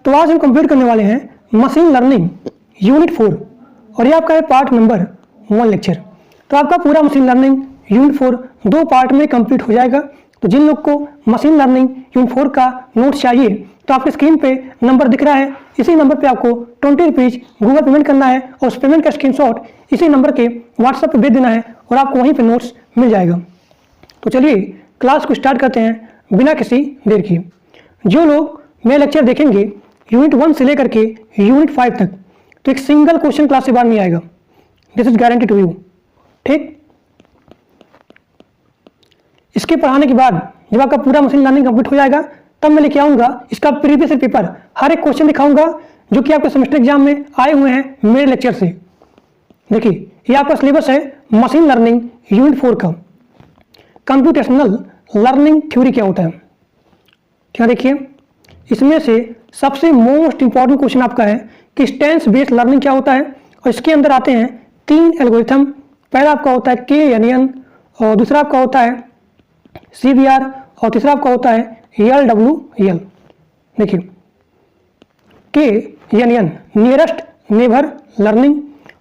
तो आज हम कंप्लीट करने वाले हैं मशीन लर्निंग यूनिट 4 और ये आपका है पार्ट नंबर 1 लेक्चर। तो आपका पूरा मशीन लर्निंग यूनिट 4 दो पार्ट में कंप्लीट हो जाएगा। तो जिन लोग को मशीन लर्निंग यूनिट 4 का नोट्स चाहिए तो आपके स्क्रीन पे नंबर दिख रहा है, इसी नंबर पे आपको 20 रुपीज़ गूगल पेमेंट करना है और उस पेमेंट का स्क्रीनशॉट इसी नंबर के व्हाट्सएप पे भेज देना है और आपको वहीं पे नोट्स मिल जाएगा। तो चलिए क्लास को स्टार्ट करते हैं बिना किसी देर की। जो लोग मेरे लेक्चर देखेंगे यूनिट 1 से लेकर के यूनिट 5 तक तो एक सिंगल क्वेश्चन क्लास से बाहर नहीं आएगा, this is guarantee to you. ठीक, इसके पढ़ाने के बाद जब आपका पूरा मशीन लर्निंग कंप्लीट हो जाएगा तब मैं लेके आऊंगा इसका प्रीवियस पेपर, हर एक क्वेश्चन दिखाऊंगा जो कि आपके सेमेस्टर एग्जाम में आए हुए हैं मेरे लेक्चर से। देखिए ये आपका सिलेबस है मशीन लर्निंग यूनिट 4 का। कंप्यूटेशनल लर्निंग थ्योरी क्या होता है, क्या देखिए इसमें से सबसे मोस्ट इंपॉर्टेंट क्वेश्चन आपका है कि इंस्टेंस बेस्ड लर्निंग क्या होता है। और इसके अंदर आते हैं 3 एल्गोरिथम। पहला आपका होता है KNN और दूसरा आपका होता है CBR और तीसरा आपका होता है LWL। देखिए KNN नियरेस्ट नेबर लर्निंग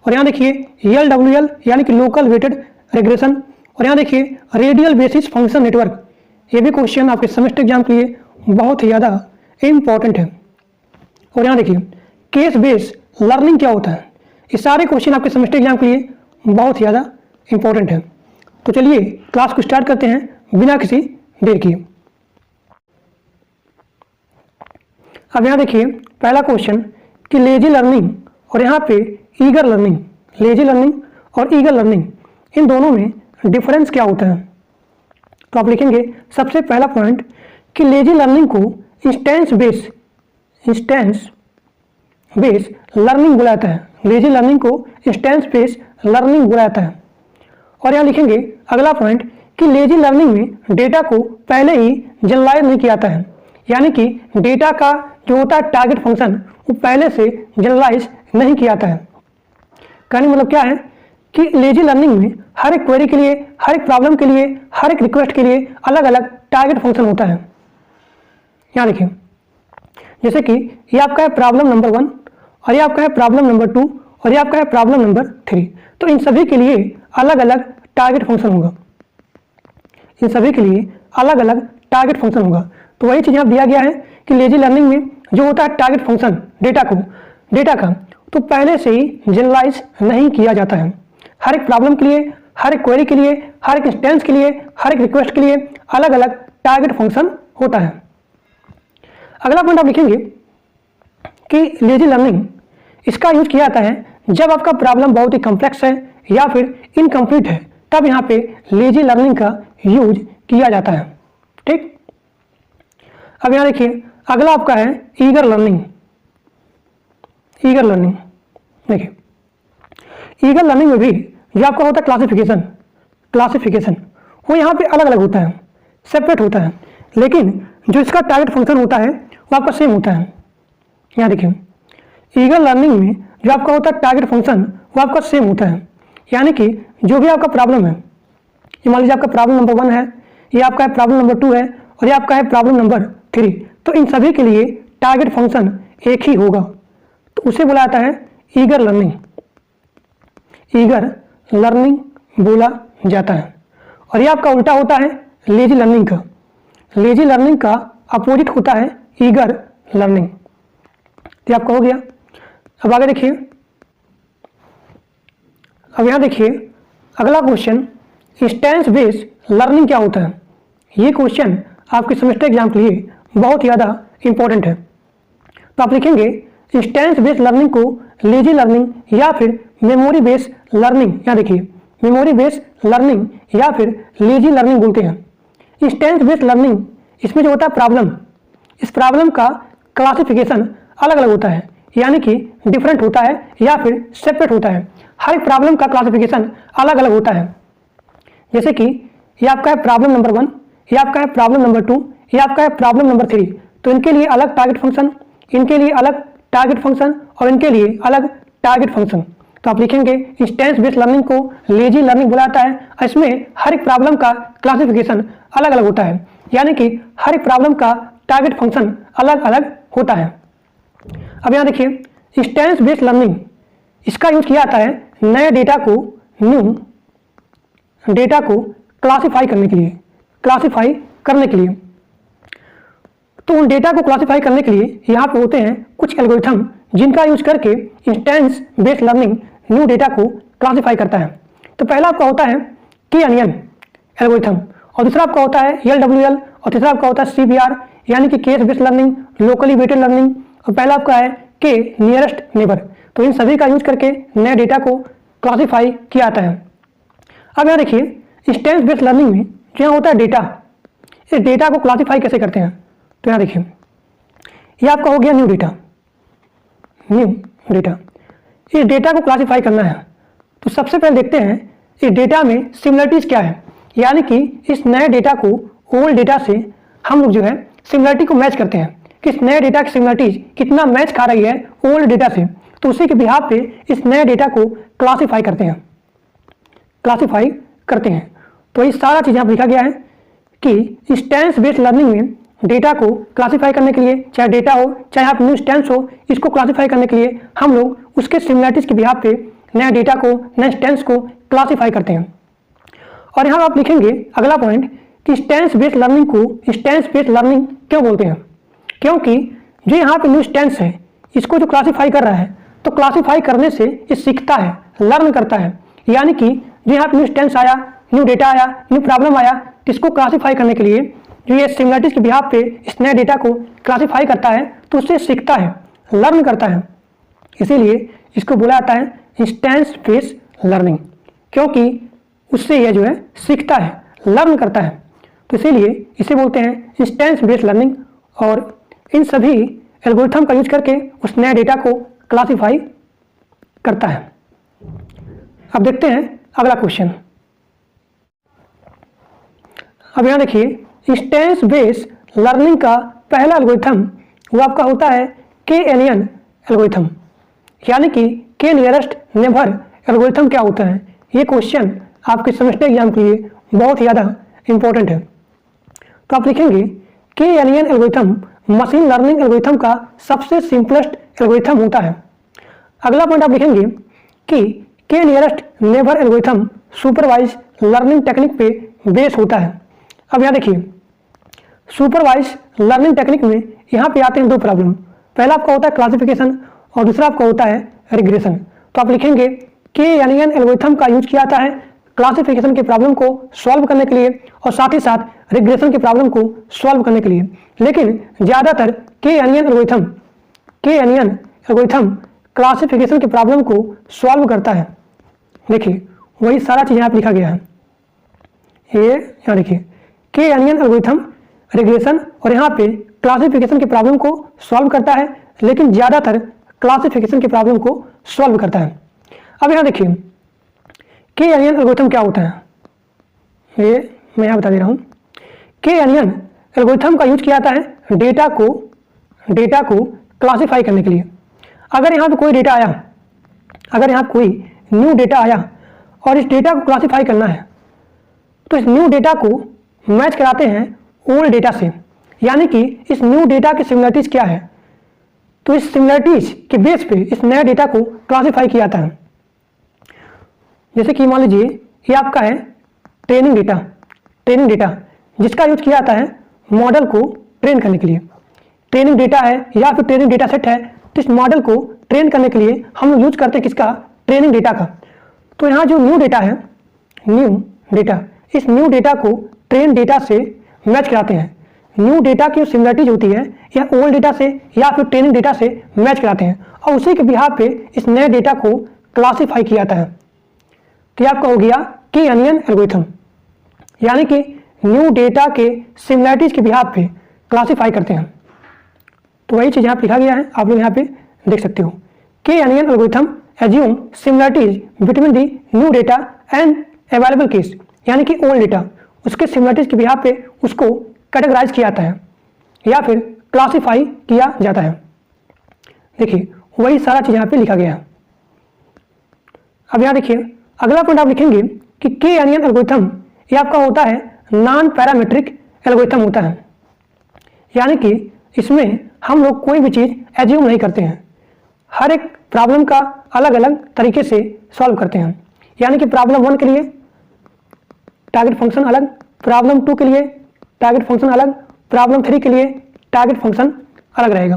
और यहाँ देखिए LWL यानी कि लोकल वेटेड रिग्रेशन और यहाँ देखिए रेडियल बेसिस फंक्शन नेटवर्क। ये भी क्वेश्चन आपके सेमेस्टर एग्जाम के लिए बहुत ही ज़्यादा इंपॉर्टेंट है। और यहाँ देखिए केस बेस्ड लर्निंग क्या होता है, ये सारे क्वेश्चन आपके सेमेस्टर एग्जाम के लिए बहुत ही ज़्यादा इंपॉर्टेंट है। तो चलिए क्लास को स्टार्ट करते हैं बिना किसी देर की। अब यहाँ देखिए पहला क्वेश्चन कि लेजी लर्निंग और यहाँ पे ईगर लर्निंग, लेजी लर्निंग और ईगर लर्निंग इन दोनों में डिफरेंस क्या होता है। तो आप लिखेंगे सबसे पहला पॉइंट कि लेजी लर्निंग को इंस्टेंस बेस लर्निंग बोला जाता है। लेजी लर्निंग को इंस्टेंस बेस लर्निंग बोला जाता है। और यहाँ लिखेंगे अगला पॉइंट कि लेजी लर्निंग में डेटा को पहले ही जनरलाइज नहीं किया जाता है, यानी कि डेटा का जो होता है टारगेट फंक्शन वो पहले से जनरलाइज नहीं किया जाता है। कहने मतलब क्या है कि लेजी लर्निंग में हर एक क्वेरी के लिए, हर एक प्रॉब्लम के लिए, हर एक रिक्वेस्ट के लिए अलग अलग टारगेट फंक्शन होता है। यहाँ देखिए जैसे कि ये आपका है प्रॉब्लम नंबर 1 और ये आपका है प्रॉब्लम नंबर 2 और ये आपका है प्रॉब्लम नंबर 3। तो इन सभी के लिए अलग अलग टारगेट फंक्शन होगा, इन सभी के लिए अलग अलग टारगेट फंक्शन होगा। तो वही चीज़ यहाँ दिया गया है कि लेजी लर्निंग में जो होता है टारगेट फंक्शन डेटा का तो पहले से ही जनरलाइज नहीं किया जाता है। हर एक प्रॉब्लम के लिए, हर एक क्वेरी के लिए, हर एक इंस्टेंस के लिए, हर एक रिक्वेस्ट के लिए अलग अलग टारगेट फंक्शन होता है। अगला पॉइंट आप लिखेंगे कि लेजी लर्निंग इसका यूज किया जाता है जब आपका प्रॉब्लम बहुत ही कॉम्प्लेक्स है या फिर इनकम्प्लीट है, तब यहाँ पे लेजी लर्निंग का यूज किया जाता है। ठीक, अब यहाँ देखिए अगला आपका है ईगर लर्निंग। देखिए ईगर लर्निंग में भी जो आपका होता है क्लासिफिकेशन वो यहाँ पे अलग अलग होता है, सेपरेट होता है, लेकिन जो इसका टारगेट फंक्शन होता है वो आपका सेम होता है। यहाँ देखिए ईगर लर्निंग में जो आपका होता है टारगेट फंक्शन वो आपका सेम होता है, यानी कि जो भी आपका प्रॉब्लम है, ये मान लीजिए आपका प्रॉब्लम नंबर 1 है, ये आपका है प्रॉब्लम नंबर 2 है और ये आपका है प्रॉब्लम नंबर 3, तो इन सभी के लिए टारगेट फंक्शन एक ही होगा। तो उसे बोला जाता है ईगर लर्निंग बोला जाता है। और ये आपका उल्टा होता है लेजी लर्निंग का अपोजिट होता है ईगर लर्निंग। तो आपका हो गया। अब आगे देखिए, अब यहाँ देखिए अगला क्वेश्चन इंस्टेंस बेस्ड लर्निंग क्या होता है। ये क्वेश्चन आपके सेमेस्टर एग्जाम के लिए बहुत ज़्यादा इंपॉर्टेंट है। तो आप लिखेंगे इंस्टेंस बेस्ड लर्निंग को लेजी लर्निंग या फिर मेमोरी बेस्ड लर्निंग, यहाँ देखिए मेमोरी बेस्ड लर्निंग या फिर लेजी लर्निंग बोलते हैं। इंस्टेंस बेस्ड लर्निंग इसमें जो होता है प्रॉब्लम, इस प्रॉब्लम का क्लासिफिकेशन अलग अलग होता है, यानी कि डिफरेंट होता है या फिर सेपरेट होता है। हर एक प्रॉब्लम का क्लासिफिकेशन अलग अलग होता है। जैसे कि ये आपका है प्रॉब्लम नंबर 1, ये आपका है प्रॉब्लम नंबर 2, ये आपका है प्रॉब्लम नंबर 3। तो इनके लिए अलग टारगेट फंक्शन, इनके लिए अलग टारगेट फंक्शन और इनके लिए अलग टारगेट फंक्शन। तो आप लिखेंगे इंस्टेंस बेस्ड लर्निंग को लेजी लर्निंग बोला जाता है। इसमें हर एक प्रॉब्लम का क्लासिफिकेशन अलग अलग होता है, यानी कि हर एक प्रॉब्लम का टारगेट फंक्शन अलग अलग होता है। अब यहाँ देखिए, इंस्टेंस बेस्ड लर्निंग, इसका यूज किया जाता है नए डेटा को, न्यू डेटा को क्लासिफाई करने के लिए, तो उन डेटा को क्लासिफाई करने के लिए यहाँ पे होते हैं कुछ एल्गोरिथम जिनका यूज करके instance based learning new data को क्लासिफाई करता है। तो पहला आपका होता है K-onion एल्गोरिथम, और दूसरा आपका होता है LWL, और तीसरा आपका होता है CBR यानी कि case based learning, locally weighted learning, और पहला आपका है K नियरेस्ट नेबर। तो इन सभी का यूज करके नए डेटा को क्लासिफाई किया जाता है। अब यहाँ देखिए, इंस्टेंस बेस्ड लर्निंग में जो यहाँ होता है डेटा, इस डेटा को क्लासिफाई कैसे करते हैं। तो यहाँ देखिए, ये आपका हो गया न्यू डेटा। इस डेटा को क्लासिफाई करना है तो सबसे पहले देखते हैं इस डेटा में सिमिलरिटीज क्या है, यानी कि इस नए डेटा को ओल्ड डेटा से हम लोग जो है सिमिलरिटी को मैच करते हैं कि इस नए डेटा की सिमिलरिटीज कितना मैच खा रही है ओल्ड डेटा से। तो उसी के बिहाफ पे इस नए डेटा को क्लासिफाई करते हैं। तो ये सारा चीज़ यहाँ लिखा गया है कि इंस्टेंस बेस्ड लर्निंग में डेटा को क्लासिफाई करने के लिए, चाहे डेटा हो चाहे आप न्यू इंस्टेंस हो, इसको क्लासिफाई करने के लिए हम लोग उसके सिमिलरिटीज के बिहाफ पे नए डेटा को, नए इंस्टेंस को क्लासिफाई करते हैं। और यहाँ आप लिखेंगे अगला पॉइंट कि इंस्टेंस बेस्ड लर्निंग को इंस्टेंस बेस्ड लर्निंग क्यों बोलते हैं, क्योंकि जो यहाँ पे न्यू इंस्टेंस है इसको जो क्लासिफाई कर रहा है, तो क्लासिफाई करने से ये सीखता है, लर्न करता है। यानी कि जो यहाँ पे न्यू इंस्टेंस आया, न्यू डेटा आया, न्यू प्रॉब्लम आया, तो इसको क्लासिफाई करने के लिए जो ये सिमिलरिटीज के बिहाफ पे इस नए डेटा को क्लासिफाई करता है, तो उससे सीखता है, लर्न करता है। इसीलिए इसको बोला जाता है इंस्टेंस बेस्ड लर्निंग, क्योंकि उससे यह जो है सीखता है, लर्न करता है। तो इसीलिए इसे बोलते हैं इंस्टेंस बेस्ड लर्निंग, और इन सभी एल्गोरिथम का यूज करके उस नए डेटा को क्लासिफाई करता है। अब देखते हैं अगला क्वेश्चन। अब यहाँ देखिए, इंस्टेंस बेस्ड लर्निंग का पहला एल्गोरिथम वो आपका होता है K-onion एल्गोरिथम, यानी कि K नियरेस्ट नेबर एल्गोरिथम क्या होता है। ये क्वेश्चन आपके सेमेस्टर एग्जाम के लिए बहुत ही ज़्यादा इंपॉर्टेंट है। तो आप लिखेंगे K-onion algorithm machine learning algorithm का सबसे सिंपलेस्ट एल्गोरिथम होता है। अगला पॉइंट आप लिखेंगे कि K nearest neighbour algorithm supervise learning technique पे बेस होता है। अब यहाँ देखिए, सुपरवाइज लर्निंग टेक्निक में यहाँ पे आते हैं दो प्रॉब्लम। पहला आपका होता है क्लासिफिकेशन और दूसरा आपका होता है रिग्रेशन। तो आप लिखेंगे K-onion एल्गोरिथम का यूज किया जाता है क्लासिफिकेशन के प्रॉब्लम को सॉल्व करने के लिए और साथ ही साथ रिग्रेशन के प्रॉब्लम को सॉल्व करने के लिए। लेकिन ज़्यादातर K-onion एल्गोरिथम क्लासिफिकेशन के प्रॉब्लम को सॉल्व करता है। देखिए, वही सारा चीज़ यहाँ पे लिखा गया है। ये यहाँ देखिए, K-onion एल्गोरिथम रिग्रेशन और यहाँ पे क्लासिफिकेशन के प्रॉब्लम को सॉल्व करता है, लेकिन ज़्यादातर क्लासिफिकेशन के प्रॉब्लम को सॉल्व करता है। अब यहाँ देखिए, K-onion एल्गोरिथम क्या होता है, ये मैं यहाँ बता दे रहा हूँ। K-onion एल्गोरिथम का यूज किया जाता है डेटा को क्लासिफाई करने के लिए। अगर यहाँ पे कोई डेटा आया, अगर यहाँ कोई न्यू डेटा आया और इस डेटा को क्लासिफाई करना है, तो इस न्यू डेटा को मैच कराते हैं ओल्ड डेटा से, यानी कि इस न्यू डेटा की सिमिलरिटीज क्या है, तो इस सिमिलरिटीज के बेस पे इस नए डेटा को क्लासिफाई किया जाता है। जैसे कि मान लीजिए ये आपका है ट्रेनिंग डेटा जिसका यूज किया जाता है मॉडल को ट्रेन करने के लिए। ट्रेनिंग डेटा है या फिर ट्रेनिंग डेटा सेट है, तो इस मॉडल को ट्रेन करने के लिए हम लोग यूज करते हैं किसका, ट्रेनिंग डेटा का। तो यहाँ जो न्यू डेटा है, इस न्यू डेटा को ट्रेन डेटा से मैच कराते हैं। न्यू डेटा की सिमिलरिटीज होती है या ओल्ड डेटा से या फिर ट्रेनिंग डेटा से मैच कराते हैं और उसी के बिहाफ पे इस नए डेटा को क्लासिफाई किया जाता है। तो आपका हो गया K-onion एल्गोरिथम, यानी कि न्यू डेटा के सिमिलरिटीज के बिहाफ पे क्लासिफाई करते हैं। तो वही चीज़ यहाँ पे लिखा गया है, आप लोग यहाँ पे देख सकते हो। K-onion algorithm assume similarities between the new data and available case, यानी कि ओल्ड डेटा, उसके सिमिलरिटीज के बिहाफ पे उसको कैटेगराइज किया जाता है या फिर क्लासिफाई किया जाता है। देखिए, वही सारा चीज़ यहाँ पे लिखा गया है। अब यहाँ देखिए, अगला पॉइंट आप लिखेंगे कि K-onion एल्गोरिथम ये आपका होता है नॉन पैरामीट्रिक एल्गोरिथम होता है, यानी कि इसमें हम लोग कोई भी चीज़ एज्यूम नहीं करते हैं, हर एक प्रॉब्लम का अलग अलग तरीके से सॉल्व करते हैं। यानी कि प्रॉब्लम 1 के लिए टारगेट फंक्शन अलग, प्रॉब्लम 2 के लिए टारगेट फंक्शन अलग, प्रॉब्लम 3 के लिए टारगेट फंक्शन अलग रहेगा।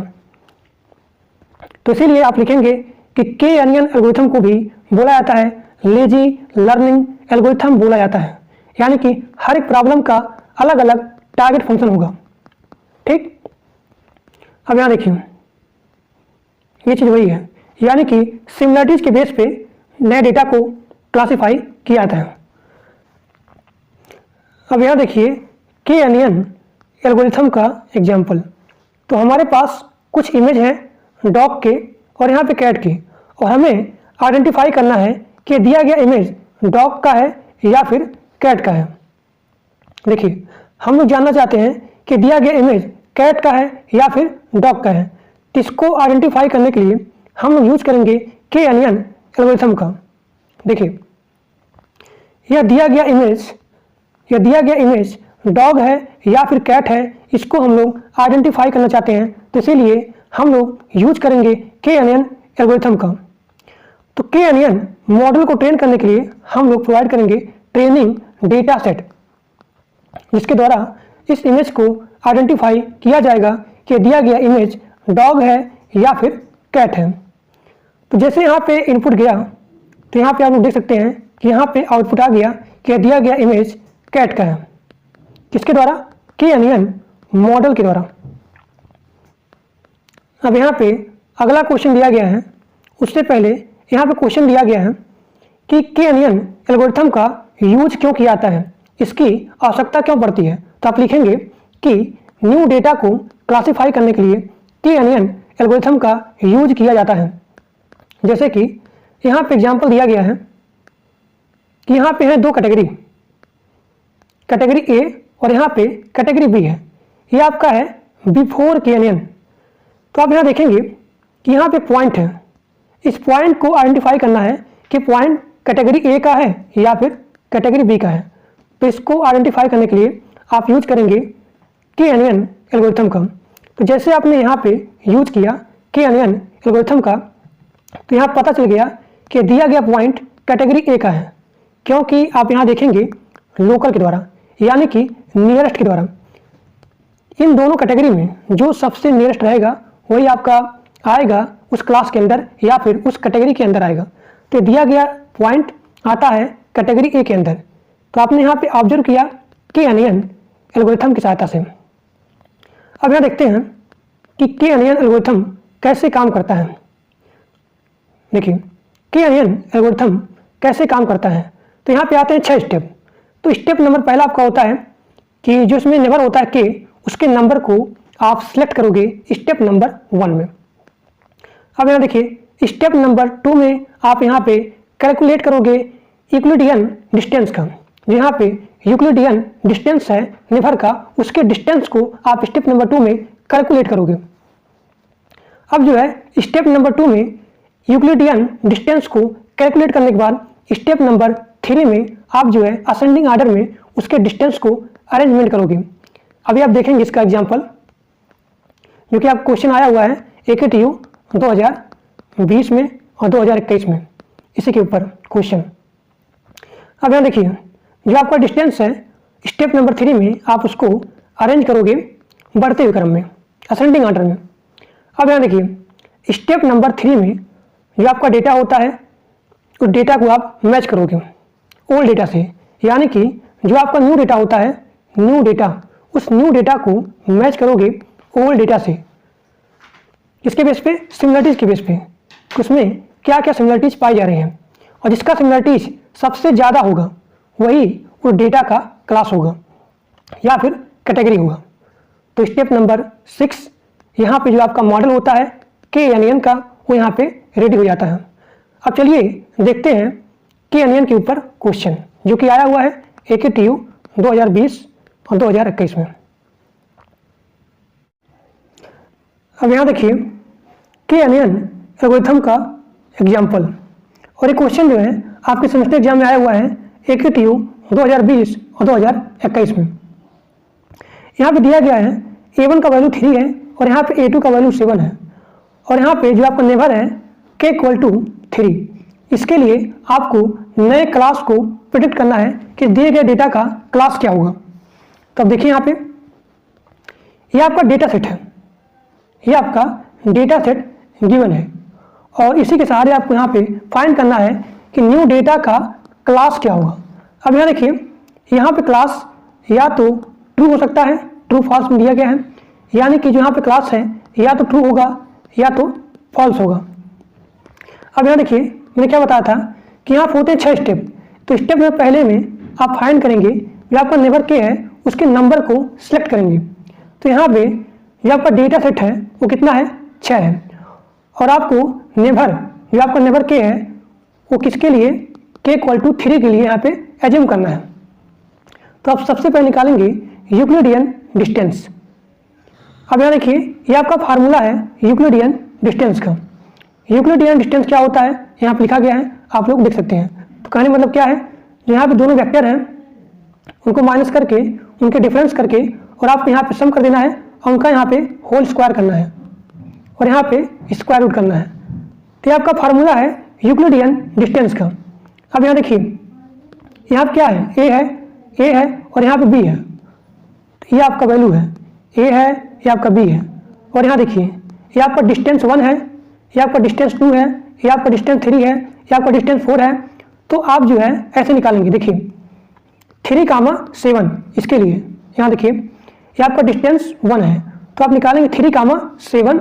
तो इसीलिए आप लिखेंगे कि के अनियन एल्गोरिथम को भी बोला जाता है लेजी लर्निंग एल्गोरिथम बोला जाता है। यानी कि हर एक प्रॉब्लम का अलग अलग टारगेट फंक्शन होगा। ठीक, अब यहां देखिए ये चीज वही है, यानी कि सिमिलरिटीज के बेस पे नए डेटा को क्लासिफाई किया जाता है। अब यहां देखिए के अनियन एल्गोरिथम का एग्जाम्पल। तो हमारे पास कुछ इमेज है डॉग के और यहाँ पे कैट की, और हमें आइडेंटिफाई करना है कि दिया गया इमेज डॉग का है या फिर कैट का है। देखिए हम लोग जानना चाहते हैं कि दिया गया इमेज कैट का है या फिर डॉग का है। इसको आइडेंटिफाई करने के लिए हम लोग यूज करेंगे के अनियन एल्गोरिथम का। देखिए यह दिया गया इमेज डॉग है या फिर कैट है, इसको हम लोग आइडेंटिफाई करना चाहते हैं। तो इसीलिए हम लोग यूज करेंगे के अनियन एल्गोरिथम का। तो के अनियन मॉडल को ट्रेन करने के लिए हम लोग प्रोवाइड करेंगे ट्रेनिंग डेटा सेट, जिसके द्वारा इस इमेज को आइडेंटिफाई किया जाएगा कि दिया गया इमेज डॉग है या फिर कैट है। तो जैसे यहाँ पे इनपुट गया तो यहाँ पे आप लोग देख सकते हैं कि यहाँ पे आउटपुट आ गया कि दिया गया इमेज कैट का है। किसके द्वारा? के अनियन मॉडल के द्वारा। अब यहाँ पे अगला क्वेश्चन दिया गया है, उससे पहले यहाँ पे क्वेश्चन दिया गया है कि के अनियन एल्गोरिथम का यूज क्यों किया जाता है, इसकी आवश्यकता क्यों पड़ती है। तो आप लिखेंगे कि न्यू डेटा को क्लासिफाई करने के लिए के अनियन एल्गोरिथम का यूज किया जाता है। जैसे कि यहाँ पे एग्जाम्पल दिया गया है कि यहाँ पे है दो कैटेगरी, कैटेगरी ए और यहाँ पे कैटेगरी बी है। ये आपका है बिफोर के अनियन। तो आप यहाँ देखेंगे कि यहाँ पे पॉइंट है, इस पॉइंट को आइडेंटिफाई करना है कि पॉइंट कैटेगरी ए का है या फिर कैटेगरी बी का है। तो इसको आइडेंटिफाई करने के लिए आप यूज करेंगे के अनियन एल्गोरिथम का। तो जैसे आपने यहाँ पे यूज किया के अनियन एल्गोरिथम का, तो यहाँ पता चल गया कि दिया गया पॉइंट कैटेगरी ए का है, क्योंकि आप यहाँ देखेंगे लोकल के द्वारा, यानी कि नियरेस्ट के द्वारा। इन दोनों कैटेगरी में जो सबसे नियरेस्ट रहेगा वही आपका आएगा उस क्लास के अंदर या फिर उस कैटेगरी के अंदर आएगा। तो दिया गया पॉइंट आता है कैटेगरी ए के अंदर। तो आपने यहाँ पे ऑब्जर्व किया के अनियन एल्गोरिथम की सहायता से। अब यहाँ देखते हैं कि के अनियन एल्गोरिथम कैसे काम करता है। देखिए के अनियन एल्गोरिथम कैसे काम करता है। तो यहाँ पे आते हैं 6 स्टेप। तो स्टेप नंबर पहला आपका होता है कि जो इसमें नेबर होता है के, उसके नंबर को आप सिलेक्ट करोगे स्टेप नंबर 1 में। अब यहाँ देखिए स्टेप नंबर 2 में आप यहाँ पे कैलकुलेट करोगे यूक्लिडियन डिस्टेंस का। यहाँ पे यूक्लिडियन डिस्टेंस है नेबर का, उसके डिस्टेंस को आप स्टेप नंबर 2 में कैलकुलेट करोगे। अब जो है स्टेप नंबर 2 में यूक्लिडियन डिस्टेंस को कैलकुलेट करने के बाद स्टेप नंबर 3 में आप जो है असेंडिंग ऑर्डर में उसके डिस्टेंस को अरेंजमेंट करोगे। अभी आप देखेंगे इसका एग्जांपल, जो कि आप क्वेश्चन आया हुआ है AKTU 2020 में और 2021 में, इसी के ऊपर क्वेश्चन। अब यहाँ देखिए जो आपका डिस्टेंस है स्टेप नंबर 3 में आप उसको अरेंज करोगे बढ़ते हुए क्रम में, असेंडिंग ऑर्डर में। अब यहाँ देखिए स्टेप नंबर 3 में जो आपका डेटा होता है उस डेटा को आप मैच करोगे ओल्ड डेटा से, यानी कि जो आपका न्यू डेटा होता है, न्यू डेटा, उस न्यू डेटा को मैच करोगे ओल्ड डेटा से। इसके बेस पे सिमिलरिटीज के बेस पे उसमें क्या क्या सिमिलरिटीज पाई जा रही हैं, और जिसका सिमिलरिटीज सबसे ज़्यादा होगा वही उस डेटा का क्लास होगा या फिर कैटेगरी होगा। तो स्टेप नंबर 6 यहाँ पे जो आपका मॉडल होता है के अनियन का, वो यहाँ पे रेडी हो जाता है। अब चलिए देखते हैं के अनियन के ऊपर क्वेश्चन, जो कि आया हुआ है AKTU 2020 और 2021 में। अब यहाँ देखिए के अनियन एल्गोरिथम का एग्जाम्पल, और ये क्वेश्चन जो है आपके सेमेस्टर एग्जाम में आया हुआ है AKTU 2020 और 2021 में। यहाँ पे दिया गया है A1 का वैल्यू 3 है और यहाँ पे A2 का वैल्यू 7 है, और यहाँ पे जो आपका नेबर है k इक्वल टू 3। इसके लिए आपको नए क्लास को प्रिडिक्ट करना है कि दिए गए डेटा का क्लास क्या होगा। तो अब देखिए यहाँ पे ये आपका डेटा सेट है, ये आपका डेटा सेट गिवन है और इसी के सहारे आपको यहाँ पे फाइंड करना है कि न्यू डेटा का क्लास क्या होगा। अब यहाँ देखिए यहाँ पे क्लास या तो ट्रू हो सकता है, ट्रू फॉल्स में दिया गया है, यानी कि जो यहाँ पे क्लास है या तो ट्रू होगा या तो फॉल्स होगा। अब यहाँ देखिए मैंने क्या बताया था कि यहाँ होते हैं 6 स्टेप। तो स्टेप में पहले में आप फाइंड करेंगे जो आपका नेबर के है उसके नंबर को सिलेक्ट करेंगे। तो यहाँ पे जो आपका डेटा सेट है वो कितना है, 6 है और आपको नेबर जो आपका नेबर के है वो किसके लिए, k इक्वल टू 3 के लिए यहाँ पे एज्यूम करना है। तो आप सबसे पहले निकालेंगे यूक्लिडियन डिस्टेंस। अब यहाँ देखिए ये आपका फार्मूला है यूक्लिडियन डिस्टेंस का। यूक्लिडियन डिस्टेंस क्या होता है यहाँ पे लिखा गया है, आप लोग देख सकते हैं। तो कहने मतलब क्या है, जो यहाँ पे दोनों वेक्टर हैं उनको माइनस करके उनके डिफरेंस करके और आपको यहाँ पे सम कर देना है और उनका यहाँ पे होल स्क्वायर करना है और यहाँ पे स्क्वायर रूट करना है। तो ये आपका फार्मूला है यूक्लिडियन डिस्टेंस का। अब यहाँ देखिए यहाँ पे क्या है, ए है और यहाँ पे बी है। तो ये आपका वैल्यू है, ए है, ये आपका बी है और यहाँ देखिए ये आपका डिस्टेंस 1 है, ये आपका डिस्टेंस 2 है, ये आपका डिस्टेंस 3 है, ये आपका डिस्टेंस 4 है। तो आप जो है ऐसे निकालेंगे, देखिए 3,7 इसके लिए यहाँ देखिए ये आपका डिस्टेंस 1 है तो आप निकालेंगे 3,7।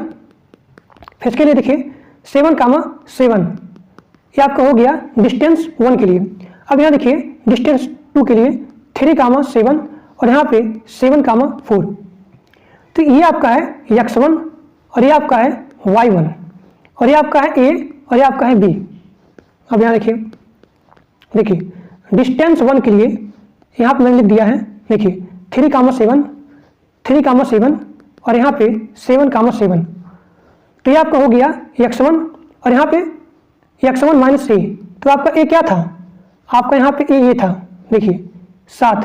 फिर इसके लिए देखिए 7,7 ये आपका हो गया डिस्टेंस 1 के लिए। अब यहाँ देखिए डिस्टेंस 2 के लिए 3,7 और यहाँ पे 7,4। तो ये आपका है x1 और ये आपका है y1 और ये आपका है a और ये आपका है b। अब यहाँ देखिए डिस्टेंस 1 के लिए यहाँ पे मैंने लिख दिया है, देखिए 3,7 और यहाँ पे 7,7। तो ये आपका हो गया x1 और यहाँ पे x1 माइनस a। तो आपका a क्या था, आपका यहाँ पे a ये था, देखिए 7,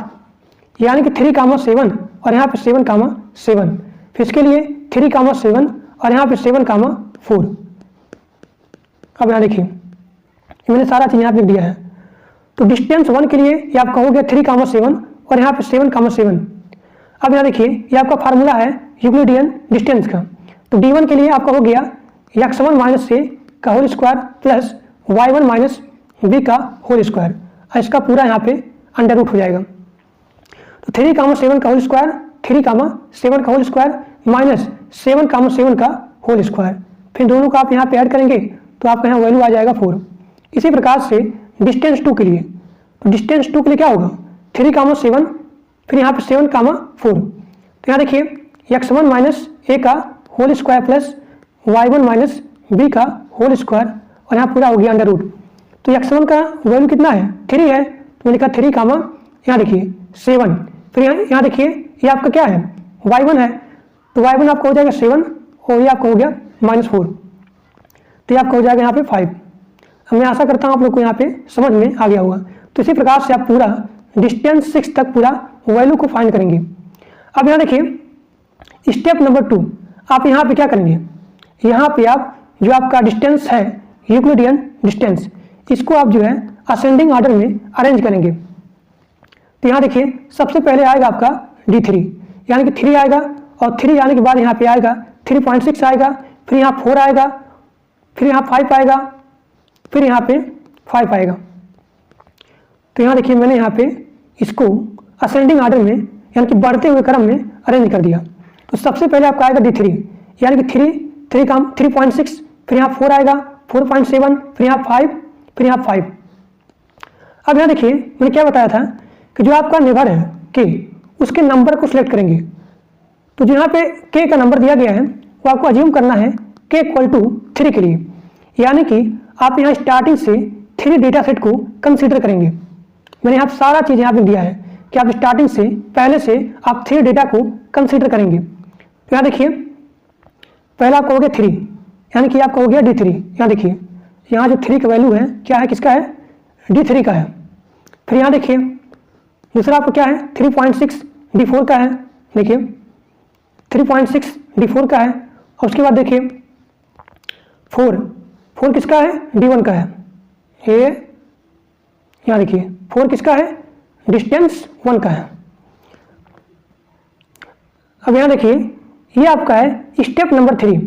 यानी कि 3,7 और यहाँ पे 7,7। फिर इसके लिए 3,7 और यहाँ पे 7,4। अब यहाँ देखिए मैंने सारा चीज़ यहाँ पे लिख दिया है। तो डिस्टेंस 1 के लिए ये आपका हो गया 3,7 और यहाँ पे 7,7। अब यहाँ देखिए ये आपका फार्मूला है यूक्लिडियन डिस्टेंस का। तो d1 के लिए आपका हो गया x1 माइनस a का whole square plus y1 minus b का होल स्क्वायर, इसका पूरा यहाँ पे अंडर रूट हो जाएगा। तो 3,7 का होल स्क्वायर, 3,7 का होल स्क्वायर माइनस 7,7 का होल स्क्वायर, फिर दोनों का आप यहाँ पे ऐड करेंगे तो आपका यहाँ वैल्यू आ जाएगा 4। इसी प्रकार से डिस्टेंस 2 के लिए, तो डिस्टेंस 2 के लिए क्या होगा 3,7 फिर यहाँ पे 7,4। तो यहाँ देखिए x1 माइनस a का whole square plus y1 minus b का होल स्क्वायर और यहाँ पूरा हो गया अंडर रूट। तो x1 का वैल्यू कितना है, 3 है, तो लिखा 3 यहाँ देखिए 7। फिर यहाँ देखिए ये आपका क्या है y1 है, तो y1 आपका हो जाएगा 7 और ये आपका हो गया -4। तो ये आपका हो जाएगा यहाँ पे 5। अब मैं आशा करता हूँ आप लोग को यहाँ पे समझ में आ गया होगा। तो इसी प्रकार से आप पूरा डिस्टेंस 6 तक पूरा वैल्यू को फाइंड करेंगे। अब यहाँ देखिए स्टेप नंबर 2, आप यहाँ पे क्या करेंगे, यहाँ पे आप जो आपका डिस्टेंस है यूक्लिडियन डिस्टेंस, इसको आप जो है असेंडिंग ऑर्डर में अरेंज करेंगे। तो यहाँ देखिए सबसे पहले आएगा आपका d3, यानी कि 3 आएगा और 3 आने के बाद यहाँ पे आएगा 3.6 आएगा, फिर यहाँ 4 आएगा, फिर यहाँ 5 आएगा, फिर यहाँ पे 5 आएगा। तो यहाँ देखिए मैंने यहाँ पे इसको असेंडिंग ऑर्डर में यानी कि बढ़ते हुए क्रम में अरेंज कर दिया। तो सबसे पहले आपका आएगा d3, यानी कि 3.6, फिर यहाँ 4 आएगा, 4.7, फिर यहाँ 5, फिर यहाँ 5। अब यहाँ देखिए मैंने क्या बताया था कि जो आपका नेबर है k, उसके नंबर को सिलेक्ट करेंगे। तो जो यहाँ पे k का नंबर दिया गया है वो आपको अज्यूम करना है k इक्वल टू 3 के लिए, यानी कि आप यहाँ स्टार्टिंग से 3 डेटा सेट को कंसीडर करेंगे। मैंने यहाँ सारा चीज़ यहाँ पे दिया है कि आप स्टार्टिंग से पहले से आप 3 डेटा को कंसीडर करेंगे। तो यहाँ देखिए पहला आपका हो गया 3, यानी कि आपका हो गया d3। यहाँ देखिए यहाँ जो 3 का वैल्यू है क्या है, किसका है, d3 का है। फिर यहाँ देखिए दूसरा आपको क्या है 3.6 d4 का है, देखिए 3.6 d4 का है। और उसके बाद देखिए 4 4 किसका है, D1 का है। ये यहाँ देखिए 4 किसका है, डिस्टेंस 1 का है। अब यहाँ देखिए ये आपका है स्टेप नंबर 3।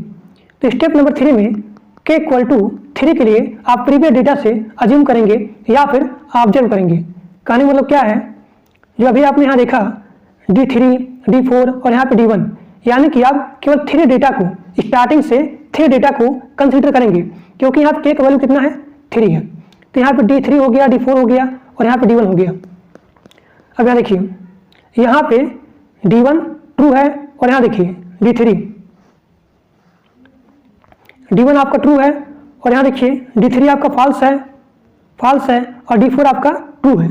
तो स्टेप नंबर 3 में k = 3 के लिए आप प्रीवियस डेटा से अज्यूम करेंगे या फिर ऑब्जर्व करेंगे। कहने मतलब क्या है, जो अभी आपने यहाँ देखा D3, D4 और यहाँ पे D1, यानी कि आप केवल 3 डेटा को, स्टार्टिंग से 3 डेटा को कंसीडर करेंगे, क्योंकि यहाँ पे k का वैल्यू कितना है, 3 है। तो यहाँ पे D3 हो गया, D4 हो गया और यहाँ पे D1 हो गया। अब यहाँ देखिए यहाँ पे D1 ट्रू है और यहाँ देखिए D1 आपका ट्रू है और यहाँ देखिए D3 आपका फॉल्स है और D4 आपका ट्रू है।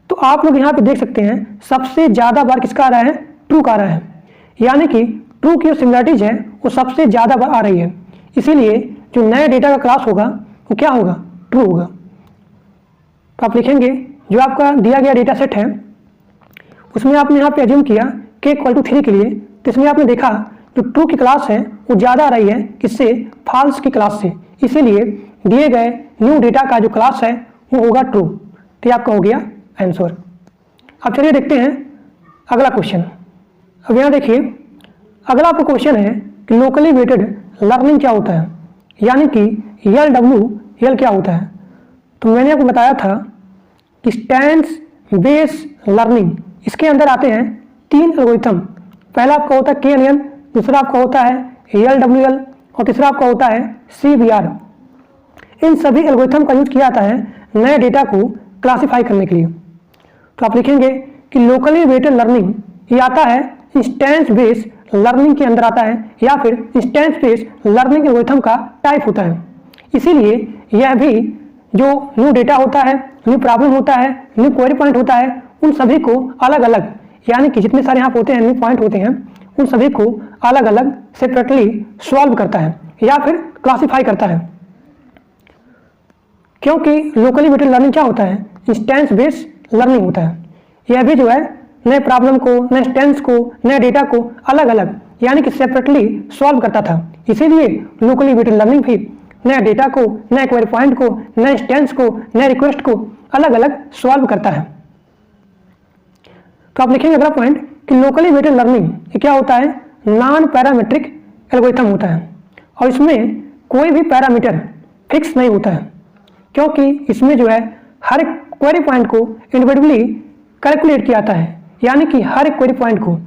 तो आप लोग यहाँ पे देख सकते हैं सबसे ज़्यादा बार किसका आ रहा है, ट्रू का आ रहा है, यानी कि ट्रू की जो सिमिलरिटीज है वो सबसे ज़्यादा बार आ रही है। इसीलिए जो नए डेटा का क्लास होगा वो क्या होगा, ट्रू होगा। तो आप लिखेंगे जो आपका दिया गया डेटा सेट है उसमें आपने यहाँ पे अज्यूम किया k = 3 के लिए, तो इसमें आपने देखा जो ट्रू की क्लास है वो ज़्यादा आ रही है किससे, फॉल्स की क्लास से। इसीलिए दिए गए न्यू डेटा का जो क्लास है वो होगा ट्रू। तो ये आपका हो गया आंसर। अब चलिए देखते हैं अगला क्वेश्चन। अब यहाँ देखिए अगला आपका क्वेश्चन है कि लोकली वेटेड लर्निंग क्या होता है, यानी कि LWL क्या होता है। तो मैंने आपको बताया था कि इंस्टेंस बेस लर्निंग, इसके अंदर आते हैं 3 एल्गोरिथम। पहला आपका होता है KNN, दूसरा आपका होता है LWL और तीसरा आपका होता है CBR। इन सभी एल्गोरिथम का यूज किया जाता है नए डेटा को क्लासिफाई करने के लिए। तो आप लिखेंगे कि लोकली वेटेड लर्निंग ये आता है इंस्टेंस बेस लर्निंग के अंदर आता है, या फिर इंस्टेंस बेस लर्निंग एल्गोरिथम का टाइप होता है। इसीलिए यह भी जो न्यू डेटा होता है, न्यू प्रॉब्लम होता है, न्यू क्वेरी पॉइंट होता है, उन सभी को अलग अलग, यानी कि जितने सारे यहाँ पे होते हैं न्यू पॉइंट होते हैं, उन सभी को अलग अलग सेपरेटली सॉल्व करता है या फिर क्लासिफाई करता है। क्योंकि लोकली वेटेड लर्निंग क्या होता है, इंस्टेंस बेस लर्निंग होता है। यह भी जो है नए प्रॉब्लम को, नए इंस्टेंस को, नए डेटा को अलग अलग यानी कि सेपरेटली सॉल्व करता था। इसीलिए लोकली वेटेड लर्निंग भी नए डेटा को, नए क्वेरी पॉइंट को, नए इंस्टेंस को, नए रिक्वेस्ट को अलग अलग सॉल्व करता है। तो आप लिखेंगे अगला पॉइंट कि लोकली वेटेड लर्निंग ये क्या होता है, नॉन पैरामीट्रिक एल्गोरिथम होता है और इसमें कोई भी पैरामीटर फिक्स नहीं होता है, क्योंकि इसमें जो है हर एक क्वेरी पॉइंट को इंडिविजुअली कैलकुलेट किया जाता है। यानी कि हर एक क्वेरी पॉइंट को,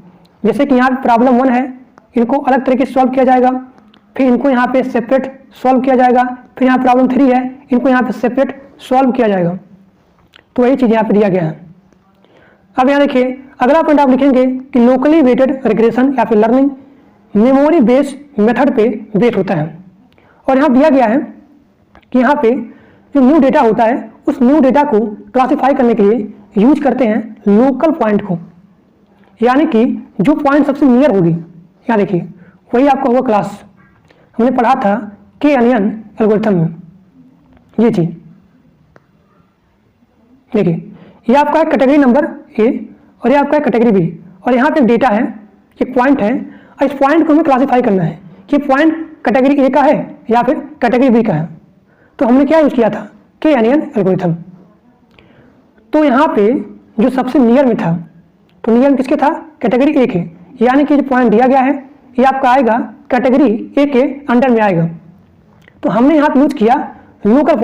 जैसे कि यहाँ पे प्रॉब्लम 1 है, इनको अलग तरीके से सॉल्व किया जाएगा, फिर इनको यहाँ पे सेपरेट सॉल्व किया जाएगा, फिर यहाँ प्रॉब्लम 3 है, इनको यहाँ पे सेपरेट सॉल्व किया जाएगा। तो वही चीज़ यहाँ पे दिया गया है। अब यहाँ देखिए अगला पॉइंट आप लिखेंगे कि लोकली वेटेड रिग्रेशन या फिर लर्निंग मेमोरी बेस्ड मेथड पे बेस्ड होता है। और यहाँ दिया गया है कि यहाँ पे जो न्यू डेटा होता है उस न्यू डेटा को क्लासिफाई करने के लिए यूज करते हैं लोकल पॉइंट को, यानी कि जो पॉइंट सबसे नियर होगी, यहाँ देखिए वही आपका होगा क्लास। हमने पढ़ा था KNN एल्गोरिथम में ये चीज। देखिए ये आपका है कैटेगरी नंबर A और ये आपका है कैटेगरी B, और यहाँ पे डेटा है, एक पॉइंट है और इस पॉइंट को हमें क्लासिफाई करना है कि पॉइंट कैटेगरी A का है या फिर कैटेगरी B का है। तो हमने क्या यूज किया था, KNN एल्गोरिथम। तो यहाँ पे जो सबसे नियर में था, तो नियर में किसके था, कैटेगरी A के, यानी कि जो पॉइंट दिया गया है ये आपका आएगा कैटेगरी A के अंडर में आएगा। तो हमने यहाँ पे यूज किया लोकल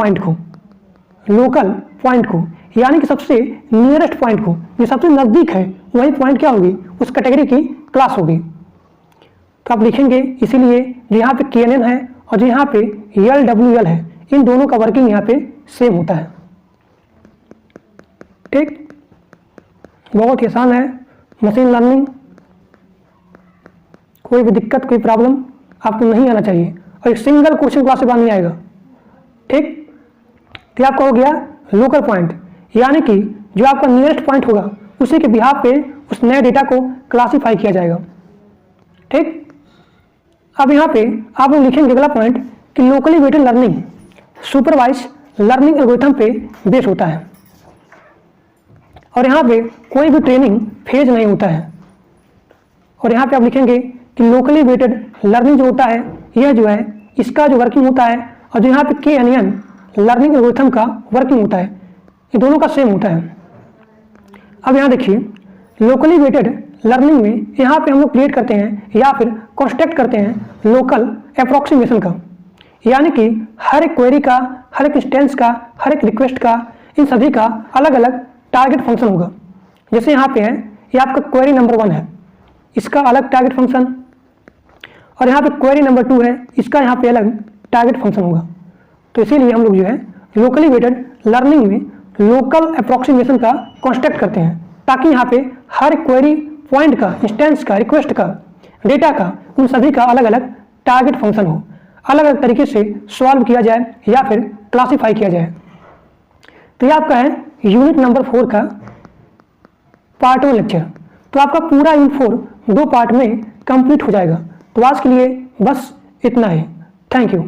पॉइंट को, यानी कि सबसे नियरेस्ट पॉइंट को, जो सबसे नज़दीक है वही पॉइंट क्या होगी, उस कैटेगरी की क्लास होगी। तो आप लिखेंगे इसीलिए जो यहाँ पे KNN है और जो यहाँ पे LWL है, इन दोनों का वर्किंग यहाँ पे सेम होता है। ठीक, बहुत ही आसान है मशीन लर्निंग। कोई भी दिक्कत, कोई प्रॉब्लम आपको नहीं आना चाहिए और एक सिंगल क्वेश्चन क्लास से बाहर नहीं आएगा। ठीक, तो आपका हो गया लोकल पॉइंट, यानी कि जो आपका नियरेस्ट पॉइंट होगा उसी के बिहाफ पे उस नए डेटा को क्लासिफाई किया जाएगा। ठीक, अब यहाँ पे आप लोग लिखेंगे अगला पॉइंट कि locally weighted learning supervised learning algorithm पे बेस होता है और यहाँ पे कोई भी ट्रेनिंग फेज नहीं होता है। और यहाँ पे आप लिखेंगे कि लोकली वेटेड लर्निंग जो होता है यह जो है इसका जो वर्किंग होता है और जो यहाँ पे KNN लर्निंग एल्गोरिथम का वर्किंग होता है, ये दोनों का सेम होता है। अब यहाँ देखिए लोकली वेटेड लर्निंग में यहाँ पे हम लोग क्रिएट करते हैं या फिर कंस्ट्रक्ट करते हैं लोकल अप्रॉक्सीमेशन का, यानी कि हर एक क्वेरी का, हर एक इंस्टेंस का, हर एक रिक्वेस्ट का, इन सभी का अलग अलग टारगेट फंक्शन होगा। जैसे यहाँ पे है, ये आपका क्वेरी नंबर 1 है, इसका अलग टारगेट फंक्शन, और यहाँ पे क्वेरी नंबर 2 है, इसका यहाँ पे अलग टारगेट फंक्शन होगा। तो इसीलिए हम लोग जो है लोकली वेटेड लर्निंग में लोकल अप्रॉक्सीमेशन का कंस्ट्रक्ट करते हैं, ताकि यहाँ पे हर क्वेरी पॉइंट का, इंस्टेंस का, रिक्वेस्ट का, डेटा का, उन सभी का अलग अलग टारगेट फंक्शन हो, अलग अलग तरीके से सॉल्व किया जाए या फिर क्लासीफाई किया जाए। तो ये आपका है यूनिट नंबर 4 का पार्ट 1 लेक्चर। तो आपका पूरा यूनिट 4 2 पार्ट में कंप्लीट हो जाएगा। तो आज के लिए बस इतना ही। Thank you.